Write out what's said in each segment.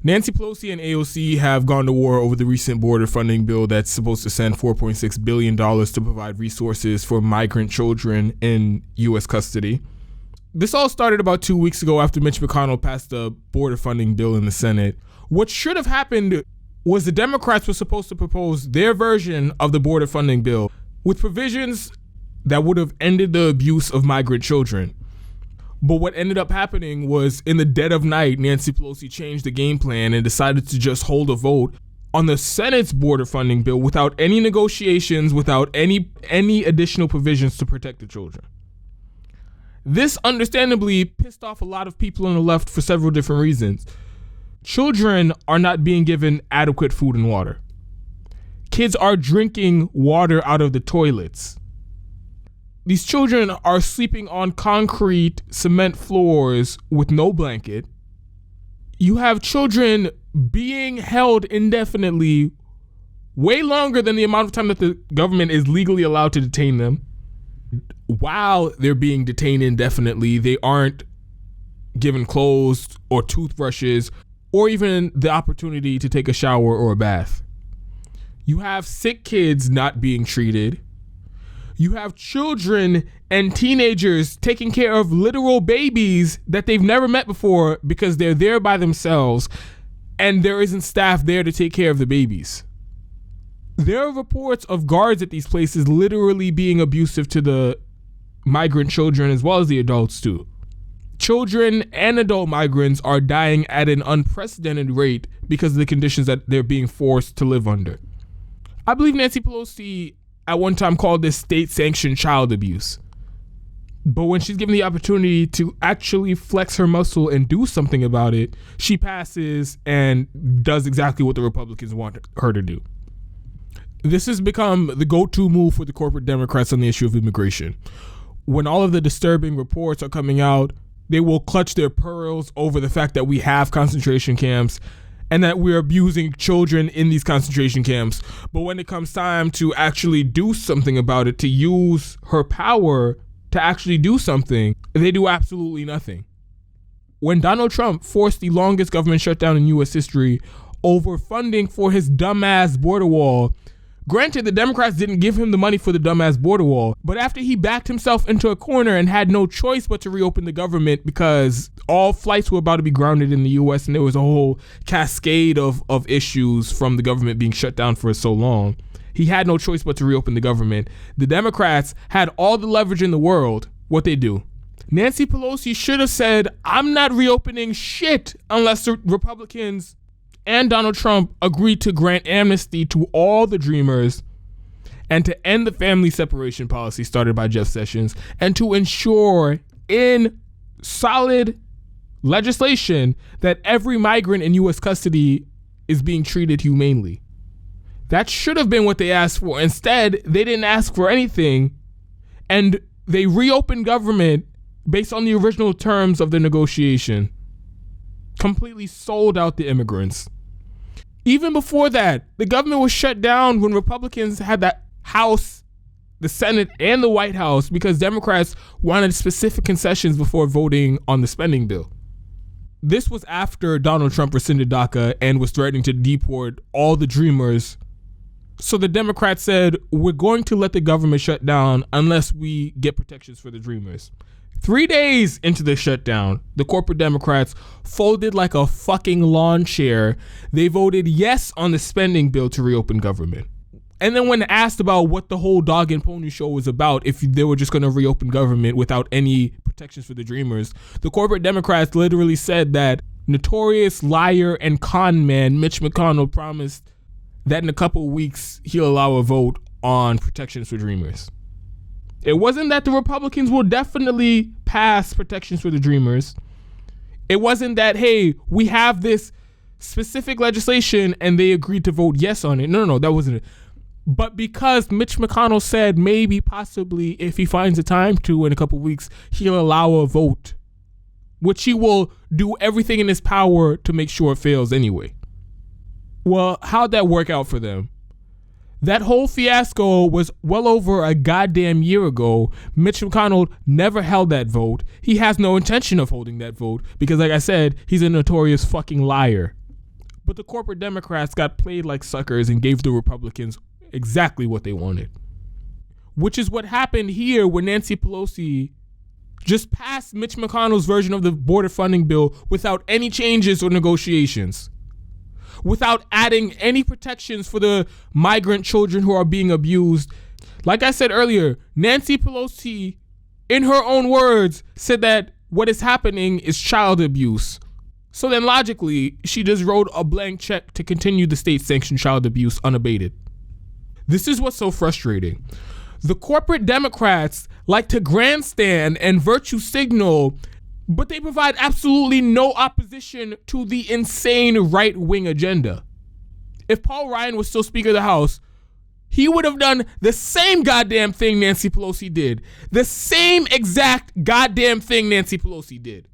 Nancy Pelosi and AOC have gone to war over the recent border funding bill that's supposed to send $4.6 billion to provide resources for migrant children in U.S. custody. This all started about 2 weeks ago after Mitch McConnell passed the border funding bill in the Senate. What should have happened was the Democrats were supposed to propose their version of the border funding bill with provisions that would have ended the abuse of migrant children. But what ended up happening was, in the dead of night, Nancy Pelosi changed the game plan and decided to just hold a vote on the Senate's border funding bill without any negotiations, without any additional provisions to protect the children. This understandably pissed off a lot of people on the left for several different reasons. Children are not being given adequate food and water. Kids are drinking water out of the toilets. These children are sleeping on concrete cement floors with no blanket. You have children being held indefinitely, way longer than the amount of time that the government is legally allowed to detain them. While they're being detained indefinitely, they aren't given clothes or toothbrushes or even the opportunity to take a shower or a bath. You have sick kids not being treated. You have children and teenagers taking care of literal babies that they've never met before because they're there by themselves and there isn't staff there to take care of the babies. There are reports of guards at these places literally being abusive to the migrant children as well as the adults too. Children and adult migrants are dying at an unprecedented rate because of the conditions that they're being forced to live under. I believe Nancy Pelosi at one time called this state-sanctioned child abuse. But when she's given the opportunity to actually flex her muscle and do something about it, she passes and does exactly what the Republicans want her to do. This has become the go-to move for the corporate Democrats on the issue of immigration. When all of the disturbing reports are coming out, they will clutch their pearls over the fact that we have concentration camps and that we're abusing children in these concentration camps. But when it comes time to actually do something about it, to use her power to actually do something, they do absolutely nothing. When Donald Trump forced the longest government shutdown in U.S. history over funding for his dumbass border wall, granted, the Democrats didn't give him the money for the dumbass border wall, but after he backed himself into a corner and had no choice but to reopen the government because all flights were about to be grounded in the U.S. and there was a whole cascade of issues from the government being shut down for so long, he had no choice but to reopen the government. The Democrats had all the leverage in the world. What they do? Nancy Pelosi should have said, I'm not reopening shit unless the Republicans and Donald Trump agreed to grant amnesty to all the Dreamers and to end the family separation policy started by Jeff Sessions and to ensure in solid legislation that every migrant in U.S. custody is being treated humanely. That should have been what they asked for. Instead, they didn't ask for anything and they reopened government based on the original terms of the negotiation. Completely sold out the immigrants. Even before that, the government was shut down when Republicans had the House, the Senate, and the White House because Democrats wanted specific concessions before voting on the spending bill. This was after Donald Trump rescinded DACA and was threatening to deport all the Dreamers. So the Democrats said, we're going to let the government shut down unless we get protections for the Dreamers. 3 days into the shutdown, the corporate Democrats folded like a fucking lawn chair. They voted yes on the spending bill to reopen government. And then when asked about what the whole dog and pony show was about, if they were just going to reopen government without any protections for the Dreamers, the corporate Democrats literally said that notorious liar and con man Mitch McConnell promised that in a couple of weeks he'll allow a vote on protections for Dreamers. It wasn't that the Republicans will definitely pass protections for the Dreamers. It wasn't that, hey, we have this specific legislation and they agreed to vote yes on it. No, that wasn't it. But because Mitch McConnell said maybe, possibly, if he finds the time to in a couple of weeks, he'll allow a vote, which he will do everything in his power to make sure it fails anyway. Well, how'd that work out for them? That whole fiasco was well over a goddamn year ago. Mitch McConnell never held that vote. He has no intention of holding that vote because, like I said, he's a notorious fucking liar. But the corporate Democrats got played like suckers and gave the Republicans exactly what they wanted. Which is what happened here when Nancy Pelosi just passed Mitch McConnell's version of the border funding bill without any changes or negotiations, without adding any protections for the migrant children who are being abused. Like I said earlier, Nancy Pelosi, in her own words, said that what is happening is child abuse. So then logically, she just wrote a blank check to continue the state-sanctioned child abuse unabated. This is what's so frustrating. The corporate Democrats like to grandstand and virtue signal, but they provide absolutely no opposition to the insane right-wing agenda. If Paul Ryan was still Speaker of the House, he would have done the same goddamn thing Nancy Pelosi did. The same exact goddamn thing Nancy Pelosi did.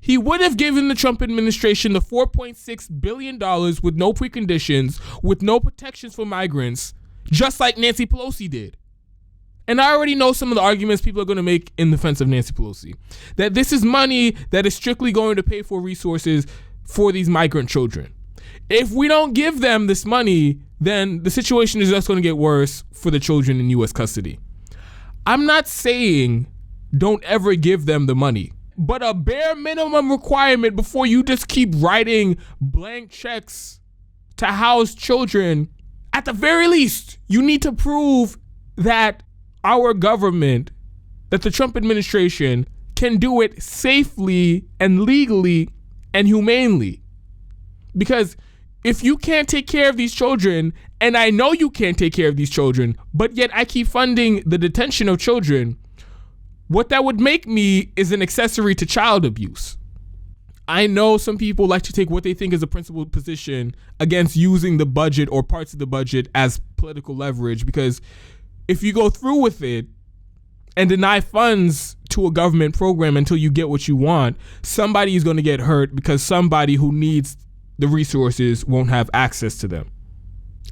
He would have given the Trump administration the $4.6 billion with no preconditions, with no protections for migrants, just like Nancy Pelosi did. And I already know some of the arguments people are going to make in defense of Nancy Pelosi. That this is money that is strictly going to pay for resources for these migrant children. If we don't give them this money, then the situation is just going to get worse for the children in U.S. custody. I'm not saying don't ever give them the money, but a bare minimum requirement before you just keep writing blank checks to house children, at the very least, you need to prove that our government, that the Trump administration can do it safely and legally and humanely. Because if you can't take care of these children, and I know you can't take care of these children, but yet I keep funding the detention of children, what that would make me is an accessory to child abuse. I know some people like to take what they think is a principled position against using the budget or parts of the budget as political leverage, because if you go through with it and deny funds to a government program until you get what you want, somebody is going to get hurt because somebody who needs the resources won't have access to them.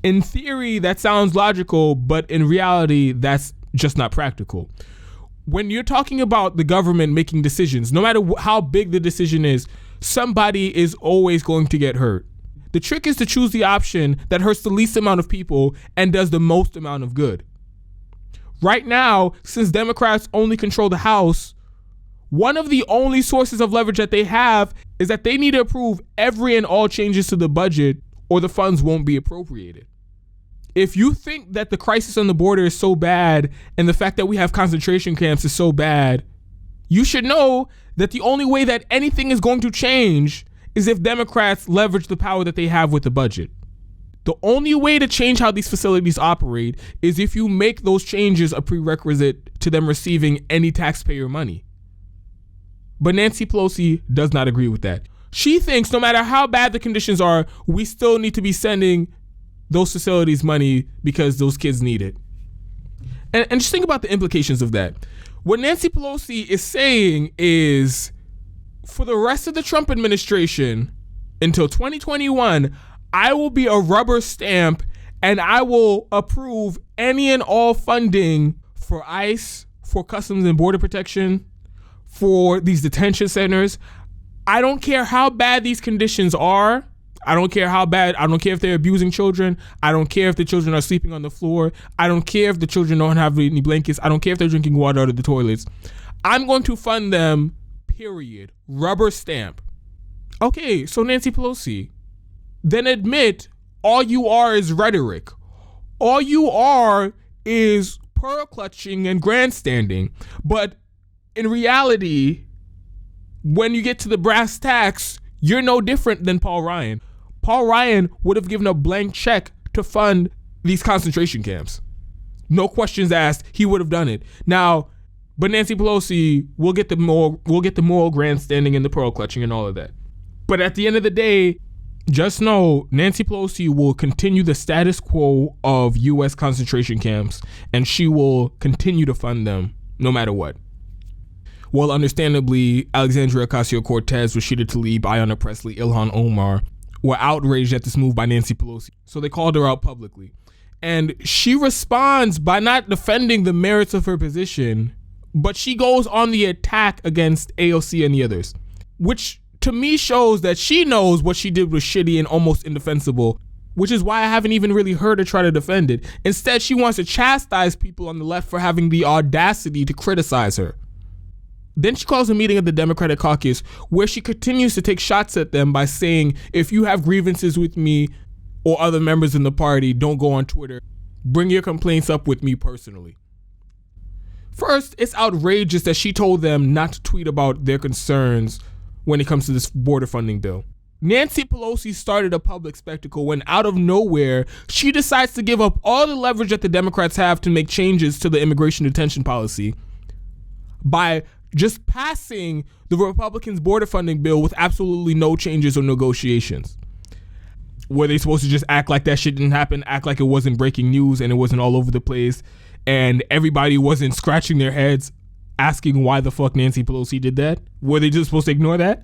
In theory, that sounds logical, but in reality, that's just not practical. When you're talking about the government making decisions, no matter how big the decision is, somebody is always going to get hurt. The trick is to choose the option that hurts the least amount of people and does the most amount of good. Right now, since Democrats only control the House, one of the only sources of leverage that they have is that they need to approve every and all changes to the budget or the funds won't be appropriated. If you think that the crisis on the border is so bad and the fact that we have concentration camps is so bad, you should know that the only way that anything is going to change is if Democrats leverage the power that they have with the budget. The only way to change how these facilities operate is if you make those changes a prerequisite to them receiving any taxpayer money. But Nancy Pelosi does not agree with that. She thinks no matter how bad the conditions are, we still need to be sending those facilities money because those kids need it. And just think about the implications of that. What Nancy Pelosi is saying is, for the rest of the Trump administration, until 2021, I will be a rubber stamp and I will approve any and all funding for ICE, for Customs and Border Protection, for these detention centers. I don't care how bad these conditions are. I don't care how bad. I don't care if they're abusing children. I don't care if the children are sleeping on the floor. I don't care if the children don't have any blankets. I don't care if they're drinking water out of the toilets. I'm going to fund them, period. Rubber stamp. Okay, so Nancy Pelosi, then admit all you are is rhetoric. All you are is pearl clutching and grandstanding. But in reality, when you get to the brass tacks, you're no different than Paul Ryan. Paul Ryan would have given a blank check to fund these concentration camps. No questions asked, he would have done it. Now, but Nancy Pelosi will get the moral grandstanding and the pearl clutching and all of that. But at the end of the day, just know Nancy Pelosi will continue the status quo of U.S. concentration camps, and she will continue to fund them no matter what. Well, understandably, Alexandria Ocasio-Cortez, Rashida Tlaib, Ayanna Pressley, Ilhan Omar were outraged at this move by Nancy Pelosi. So they called her out publicly. And she responds by not defending the merits of her position, but she goes on the attack against AOC and the others, which to me shows that she knows what she did was shitty and almost indefensible, which is why I haven't even really heard her try to defend it. Instead, she wants to chastise people on the left for having the audacity to criticize her. Then she calls a meeting of the Democratic caucus where she continues to take shots at them by saying, if you have grievances with me or other members in the party, don't go on Twitter. Bring your complaints up with me personally. First, it's outrageous that she told them not to tweet about their concerns when it comes to this border funding bill. Nancy Pelosi started a public spectacle when out of nowhere, she decides to give up all the leverage that the Democrats have to make changes to the immigration detention policy by just passing the Republicans' border funding bill with absolutely no changes or negotiations. Were they supposed to just act like that shit didn't happen, act like it wasn't breaking news and it wasn't all over the place, and everybody wasn't scratching their heads asking why the fuck Nancy Pelosi did that? Were they just supposed to ignore that?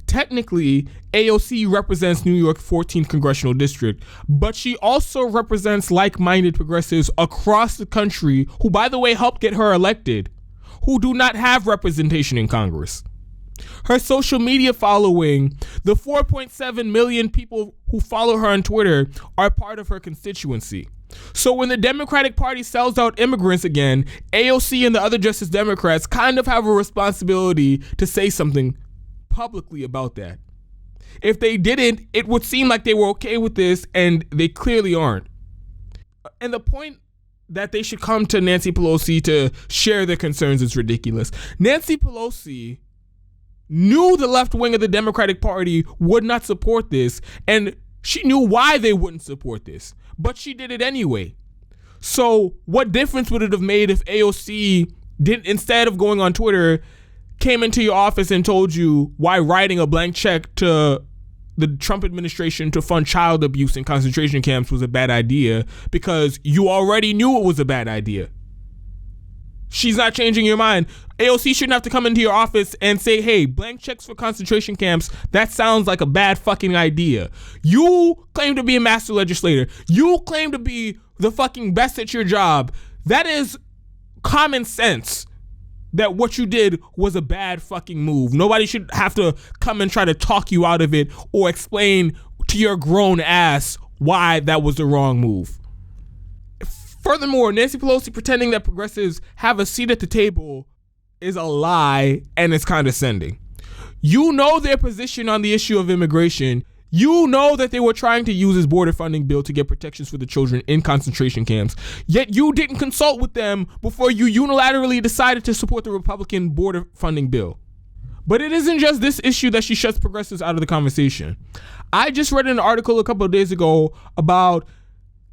Technically, AOC represents New York's 14th congressional district, but she also represents like-minded progressives across the country who, by the way, helped get her elected, who do not have representation in Congress. Her social media following, the 4.7 million people who follow her on Twitter, are part of her constituency. So when the Democratic Party sells out immigrants again, AOC and the other Justice Democrats kind of have a responsibility to say something publicly about that. If they didn't, it would seem like they were okay with this, and they clearly aren't. And the point that they should come to Nancy Pelosi to share their concerns is ridiculous. Nancy Pelosi knew the left wing of the Democratic Party would not support this, and she knew why they wouldn't support this, but she did it anyway. So what difference would it have made if AOC did, instead of going on Twitter, came into your office and told you why writing a blank check to the Trump administration to fund child abuse in concentration camps was a bad idea because you already knew it was a bad idea? She's not changing your mind. AOC shouldn't have to come into your office and say, hey, blank checks for concentration camps, that sounds like a bad fucking idea. You claim to be a master legislator. You claim to be the fucking best at your job. That is common sense that what you did was a bad fucking move. Nobody should have to come and try to talk you out of it or explain to your grown ass why that was the wrong move. Furthermore, Nancy Pelosi pretending that progressives have a seat at the table is a lie, and it's condescending. You know their position on the issue of immigration. You know that they were trying to use this border funding bill to get protections for the children in concentration camps, yet you didn't consult with them before you unilaterally decided to support the Republican border funding bill. But it isn't just this issue that she shuts progressives out of the conversation. I just read an article a couple of days ago about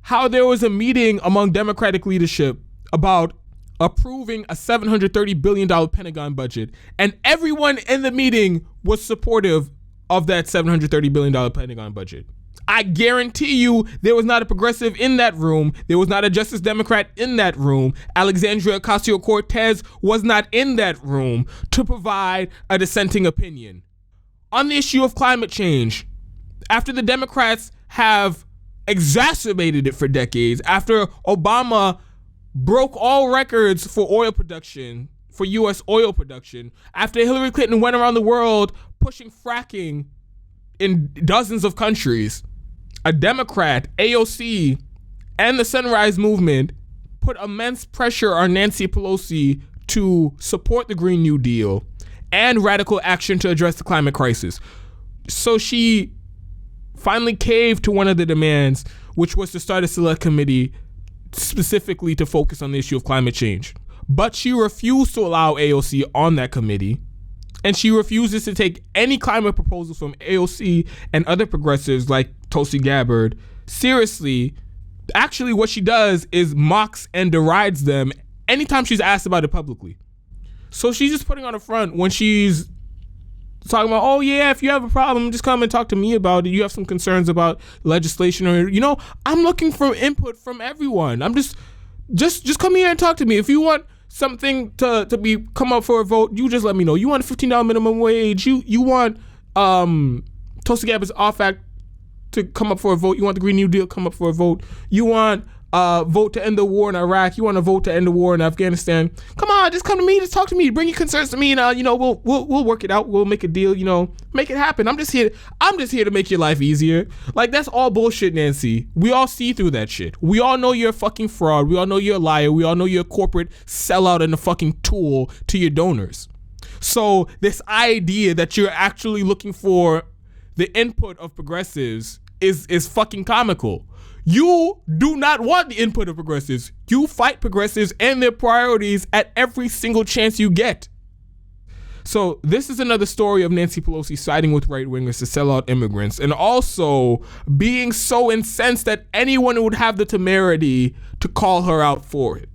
how there was a meeting among Democratic leadership about approving a $730 billion Pentagon budget, and everyone in the meeting was supportive of that $730 billion Pentagon budget. I guarantee you there was not a progressive in that room. There was not a Justice Democrat in that room. Alexandria Ocasio-Cortez was not in that room to provide a dissenting opinion. On the issue of climate change, after the Democrats have exacerbated it for decades, after Obama broke all records for oil production, for U.S. oil production, after Hillary Clinton went around the world pushing fracking in dozens of countries, a Democrat, AOC, and the Sunrise Movement put immense pressure on Nancy Pelosi to support the Green New Deal and radical action to address the climate crisis. So she finally caved to one of the demands, which was to start a select committee specifically to focus on the issue of climate change. But she refused to allow AOC on that committee, and she refuses to take any climate proposals from AOC and other progressives like Tulsi Gabbard seriously. Actually, what she does is mocks and derides them anytime she's asked about it publicly. So she's just putting on a front when she's talking about, oh yeah, if you have a problem, just come and talk to me about it. You have some concerns about legislation, or I'm looking for input from everyone. I'm just come here and talk to me. If you want something to come up for a vote, you just let me know. You want a $15 minimum wage. You want Tulsi Gabbard's off act to come up for a vote. You want the Green New Deal come up for a vote. You want vote to end the war in Iraq. You want to vote to end the war in Afghanistan. Come on, just come to me. Just talk to me. Bring your concerns to me, and we'll work it out. We'll make a deal. Make it happen. I'm just here to make your life easier. Like, that's all bullshit, Nancy. We all see through that shit. We all know you're a fucking fraud. We all know you're a liar. We all know you're a corporate sellout and a fucking tool to your donors. So this idea that you're actually looking for the input of progressives is fucking comical. You do not want the input of progressives. You fight progressives and their priorities at every single chance you get. So this is another story of Nancy Pelosi siding with right-wingers to sell out immigrants, and also being so incensed that anyone would have the temerity to call her out for it.